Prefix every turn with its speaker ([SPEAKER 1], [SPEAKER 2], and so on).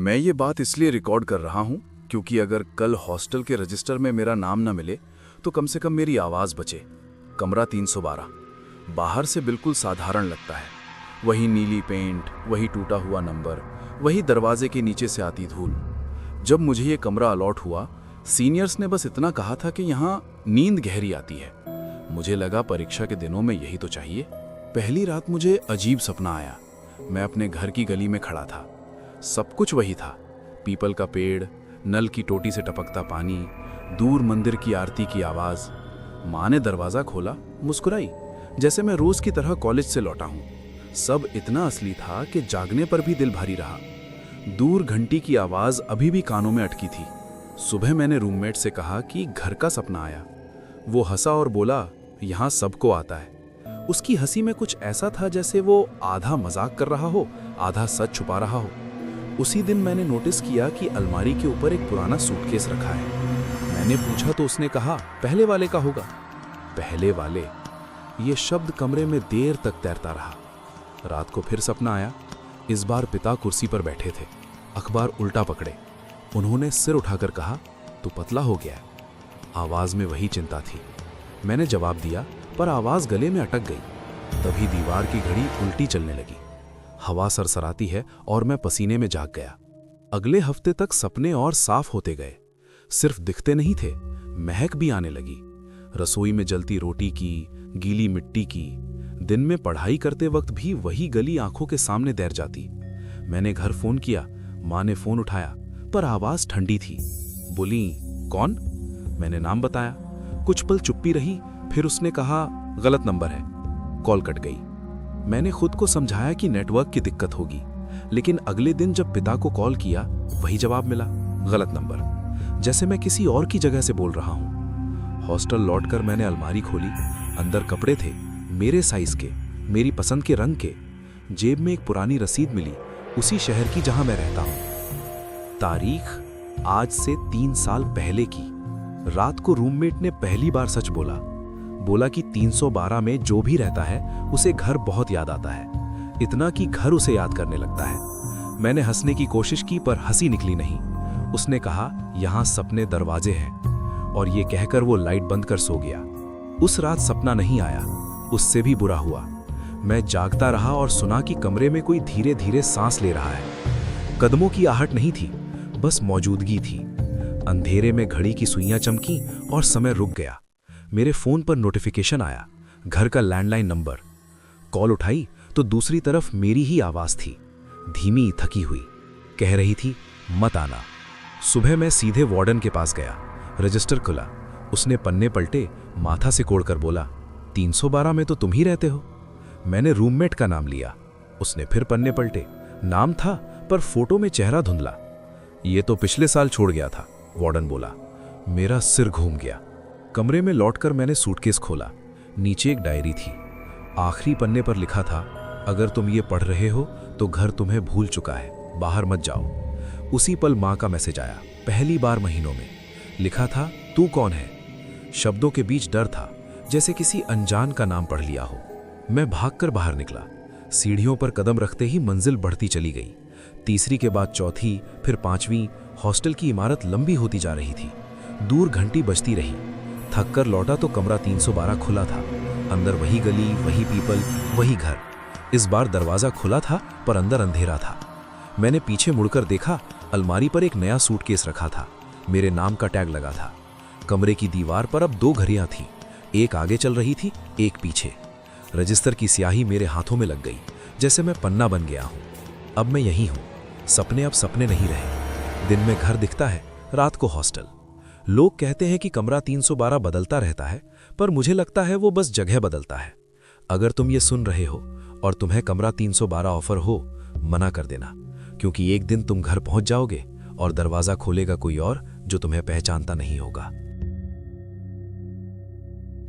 [SPEAKER 1] मैं ये बात इसलिए रिकॉर्ड कर रहा हूँ क्योंकि अगर कल हॉस्टल के रजिस्टर में मेरा नाम न मिले तो कम से कम मेरी आवाज़ बचे। कमरा 312। बाहर से बिल्कुल साधारण लगता है। वही नीली पेंट, वही टूटा हुआ नंबर, वही दरवाजे के नीचे से आती धूल। जब मुझे ये कमरा अलॉट हुआ, सीनियर्स ने बस इतना कहा था कि यहाँ नींद गहरी आती है। मुझे लगा परीक्षा के दिनों में यही तो चाहिए। पहली रात मुझे अजीब सपना आया। मैं अपने घर की गली में खड़ा था। सब कुछ वही था। पीपल का पेड़, नल की टोटी से टपकता पानी, दूर मंदिर की आरती की आवाज़। माँ ने दरवाज़ा खोला, मुस्कुराई, जैसे मैं रोज़ की तरह कॉलेज से लौटा हूँ। सब इतना असली था कि जागने पर भी दिल भारी रहा। दूर घंटी की आवाज़ अभी भी कानों में अटकी थी। सुबह मैंने रूममेट से कहा कि घर का सपना आया। वो हंसा और बोला, यहाँ सबको आता है। उसकी हंसी में कुछ ऐसा था जैसे वो आधा मजाक कर रहा हो, आधा सच छुपा रहा हो। उसी दिन मैंने नोटिस किया कि अलमारी के ऊपर एक पुराना सूटकेस रखा है। मैंने पूछा तो उसने कहा, पहले वाले का होगा। पहले वाले, ये शब्द कमरे में देर तक तैरता रहा। रात को फिर सपना आया। इस बार पिता कुर्सी पर बैठे थे, अखबार उल्टा पकड़े। उन्होंने सिर उठाकर कहा, तू पतला हो गया है। आवाज में वही चिंता थी। मैंने जवाब दिया, पर आवाज गले में अटक गई। तभी दीवार की घड़ी उल्टी चलने लगी। हवा सरसराती है और मैं पसीने में जाग गया। अगले हफ्ते तक सपने और साफ होते गए। सिर्फ दिखते नहीं थे, महक भी आने लगी। रसोई में जलती रोटी की, गीली मिट्टी की। दिन में पढ़ाई करते वक्त भी वही गली आंखों के सामने तैर जाती। मैंने घर फोन किया। माँ ने फोन उठाया, पर आवाज ठंडी थी। बोली, कौन? मैंने नाम बताया। कुछ पल चुप्पी रही, फिर उसने कहा, गलत नंबर है। कॉल कट गई। मैंने खुद को समझाया कि नेटवर्क की दिक्कत होगी, लेकिन अगले दिन जब पिता को कॉल किया, वही जवाब मिला, गलत नंबर। जैसे मैं किसी और की जगह से बोल रहा हूँ। हॉस्टल लौटकर मैंने अलमारी खोली। अंदर कपड़े थे, मेरे साइज के, मेरी पसंद के रंग के। जेब में एक पुरानी रसीद मिली, उसी शहर की जहां मैं रहता हूं। तारीख आज से 3 साल पहले की। रात को रूममेट ने पहली बार सच बोला कि 312 में जो भी रहता है उसे घर बहुत याद आता है, इतना कि घर उसे याद करने लगता है। मैंने हंसने की कोशिश की, पर हंसी निकली नहीं। उसने कहा, यहां सपने दरवाजे हैं, और ये कहकर वो लाइट बंद कर सो गया। उस रात सपना नहीं आया, उससे भी बुरा हुआ। मैं जागता रहा और सुना कि कमरे में कोई धीरे धीरे सांस ले रहा है। कदमों की आहट नहीं थी, बस मौजूदगी थी। अंधेरे में घड़ी की सुइयां चमकी और समय रुक गया। मेरे फोन पर नोटिफिकेशन आया, घर का लैंडलाइन नंबर। कॉल उठाई तो दूसरी तरफ मेरी ही आवाज थी, धीमी, थकी हुई। कह रही थी, मत आना। सुबह मैं सीधे वार्डन के पास गया। रजिस्टर खुला। उसने पन्ने पलटे, माथा से कोड़कर बोला, 312 में तो तुम ही रहते हो। मैंने रूममेट का नाम लिया। उसने फिर पन्ने पलटे। नाम था, पर फोटो में चेहरा धुंधला। ये तो पिछले साल छोड़ गया था, वार्डन बोला। मेरा सिर घूम गया। कमरे में लौटकर मैंने सूटकेस खोला। नीचे एक डायरी थी। आखिरी पन्ने पर लिखा था, अगर तुम ये पढ़ रहे हो तो घर तुम्हें भूल चुका है, बाहर मत जाओ। उसी पल माँ का मैसेज आया, पहली बार महीनों में। लिखा था, तू कौन है? शब्दों के बीच डर था, जैसे किसी अनजान का नाम पढ़ लिया हो। मैं भागकर बाहर निकला। सीढ़ियों पर कदम रखते ही मंजिल बढ़ती चली गई। तीसरी के बाद चौथी, फिर 5वीं। हॉस्टल की इमारत लंबी होती जा रही थी। दूर घंटी बजती रही। थक कर लौटा तो कमरा 312 खुला था। अंदर वही गली, वही पीपल, वही घर। इस बार दरवाजा खुला था, पर अंदर अंधेरा था। मैंने पीछे मुड़कर देखा, अलमारी पर एक नया सूटकेस रखा था। मेरे नाम का टैग लगा था। कमरे की दीवार पर अब 2 घड़ियां थीं, एक आगे चल रही थी, एक पीछे। रजिस्टर की स्याही मेरे हाथों में लग गई, जैसे मैं पन्ना बन गया हूं। अब मैं यही हूं। सपने अब सपने नहीं रहे। दिन में घर दिखता है, रात को हॉस्टल। लोग कहते हैं कि कमरा 312 बदलता रहता है, पर मुझे लगता है वो बस जगह बदलता है। अगर तुम ये सुन रहे हो और तुम्हें कमरा 312 ऑफर हो, मना कर देना, क्योंकि एक दिन तुम घर पहुंच जाओगे और दरवाजा खोलेगा कोई और, जो तुम्हें पहचानता नहीं होगा।